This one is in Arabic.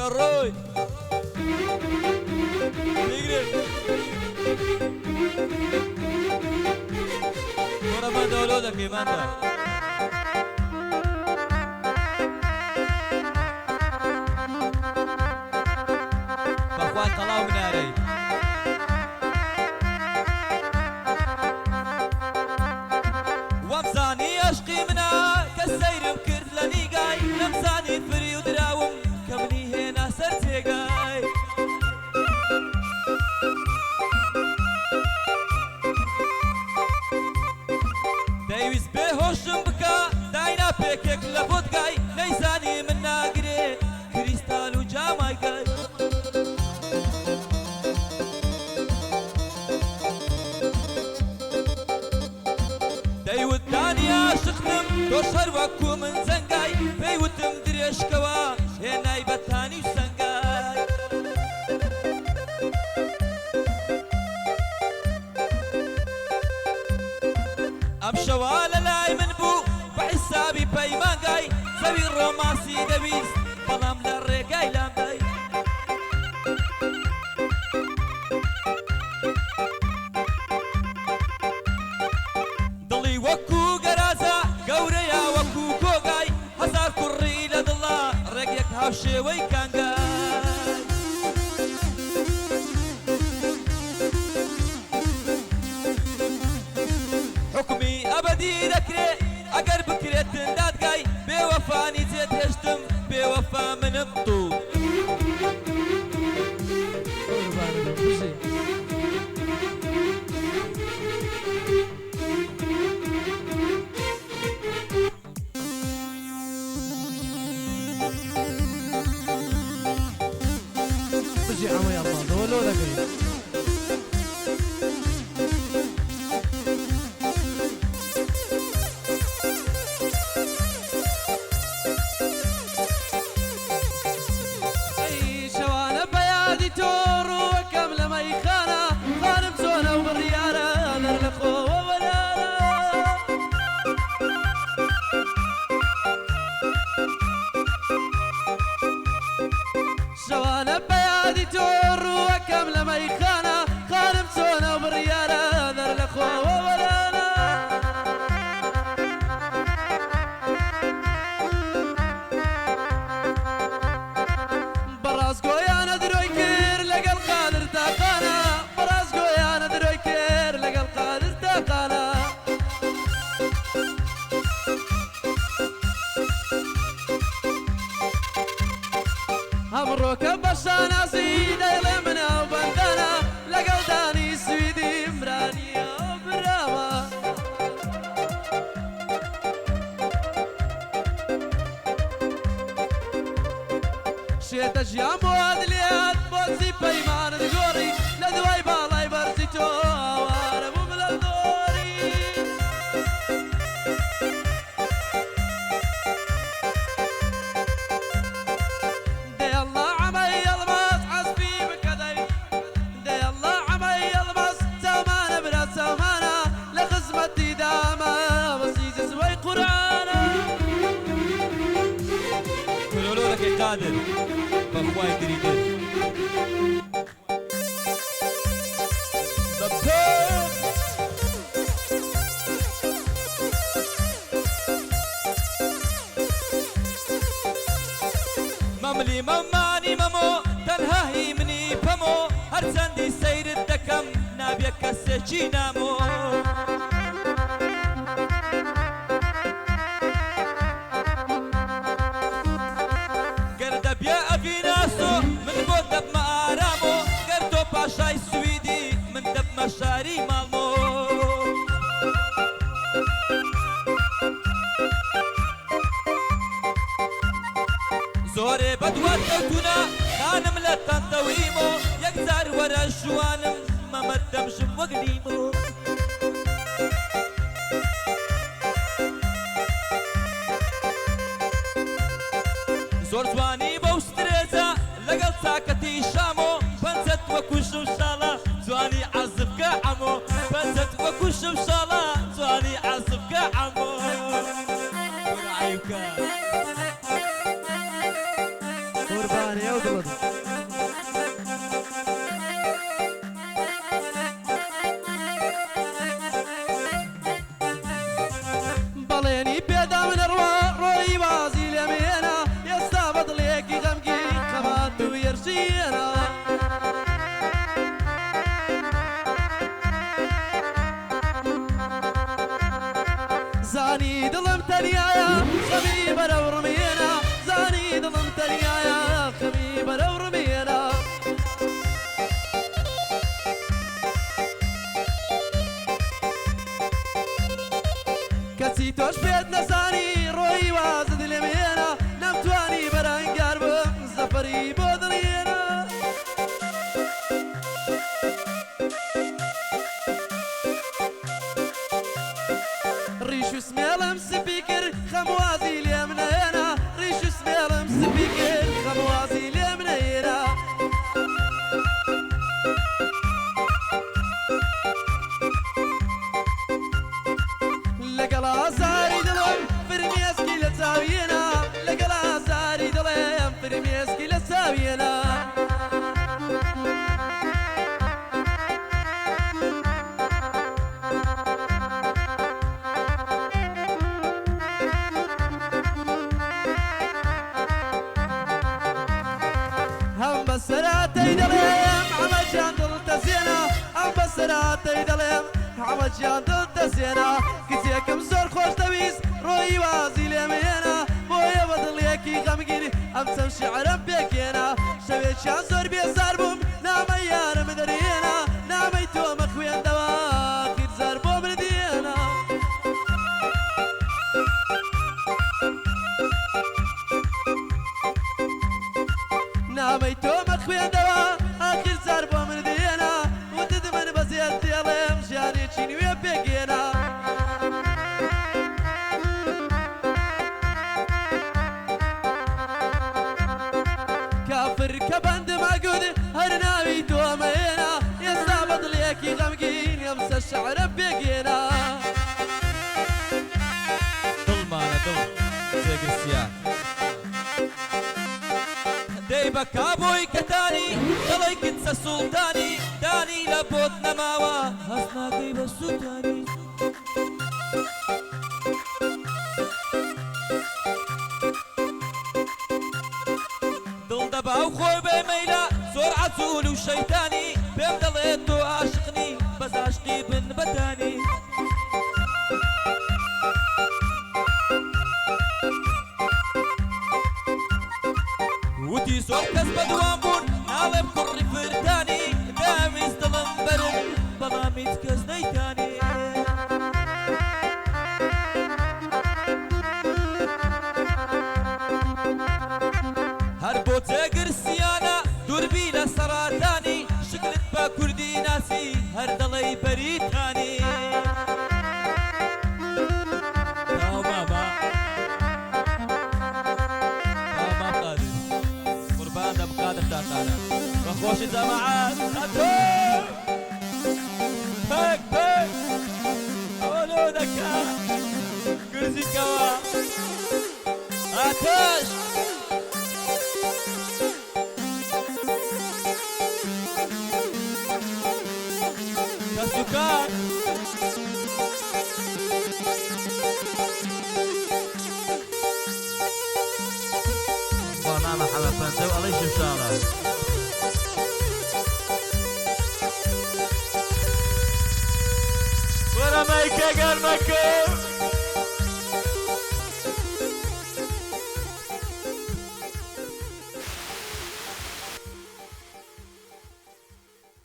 الروي يقرب ورا ما دولودك يا ماندا بأخوان طلعوا من ناري وامزاني اشقي منا كالسير بكرت لني قاي لمزاني فري ودراوم كمني هنا سرتي قاي دايويز بهوشم بكا داينا بيكك لبوت قاي ليزاني من ناقري كريستال وجاماي قاي دايوت داني عاشقتم دوشر وكو من زنقاي بيوتم دريش كوا هناي بتاني وسنقاي ام شوال لاي من بو بحسابي بيمان قاي زوي الروماسي دبيس بلام للرقاي لام داي ضلي وكو قرازة قوريا وكو كوغاي هزار كري لدلا رقيك هاوشي ويكان قاي حكمي أبدي ذكري أقر بكري تنداد قاي بوفاني زيت هشتم بوفا من الطول بجي عمو يا الله دولو لقي شوانا بيادي تور وكم لما يخانا خانم سونا وبريانا ذر لخو وولانا براس قويانا دروي كير لقى القادر تاقانا براس قويانا دروي كير لقى القادر تاقانا أمروك بشانا سيدة لمنا وبندانا لقل داني سويدي مراني وبراما شيت أجيام وادليات بوزي بيمان دقوري لدواي بالاي برزيتو واربو بلدوري قادر بأخواي دريدر دبتر مملي مماني ممو تنهاهي مني بمو هرزندي سير الدكم نابيك كسيجي نامو شاي سويدي من دب مشاري مالمو زوري بدوات كوتونا خانم لتنطويمو يكزار ورا الشوانم ما مدمش بوقليمو زور زواني بوستريزا لقل ساكتي شامو بنزت وكوش وشالا زواني عزب كعمو بنزت وكوش وشالا زواني عزب كعمو ورعيوكا قرباني يا ودلو تريايا خمي برا ورمينا زاني ضمن تريايا خمي برا ورمينا كسي توش بيت نساني روي وازد لمينا نمتواني برا انقار بم زفري بودرينا ريش سميلم سبيكر خموازي ليمنينا ريش سميلم سبيكر خموازي ليمنينا لقلا ساري دلم فرميس كيلا تساوينا لقلا ساري دلم فرميس كيلا تساوينا هم بسراتي دلم عمل جان دل تزينا هم بسراتي دلم عمل جان دل تزينا كتيكم زور خوش دويس روي وازي لمينا بويا بدل يكي غمقيني ام تمشي عرب بيكينا شويت شان زور بيزار بوم نامي يانا مدرينا نامي تو مخوين دوا خير زار بوم ردينا نامي تو مخوين دوا اخر زار بوم ردينا وتدمن بزيت يلم جاني تشيني ويبيكينا كافر كبند ما قود هرناوي تو مينا يستعبط ليكي غمقين يمسى الشعر بيقينا ضل معنا ضل زي كريستيان ديبا كابوي كتاني ضلي كتسا سلطاني داني لبوت نماوا هسنا ديبا سلطاني ضل دبا وخوي بميلا سرعة سول وشيطاني بيم ضليتو عاشقني بس عشقي بن بتاني ودي صوت كسبة دوامبون نالب كري فرداني دامي استلم برد بضامي تكزني تاني هربو تاقر سيانا دوربي لسراتاني شكلت با كردي ناسي هردلي بريتاني يا ماما قربان قادر تاقانا بخوش الجماعات هاتو هيك هيك قولوا دكا كرسي كوا آتش كسوكان برنامج حمد فانسي والله يشوف شغله ورا مايكا قال مكة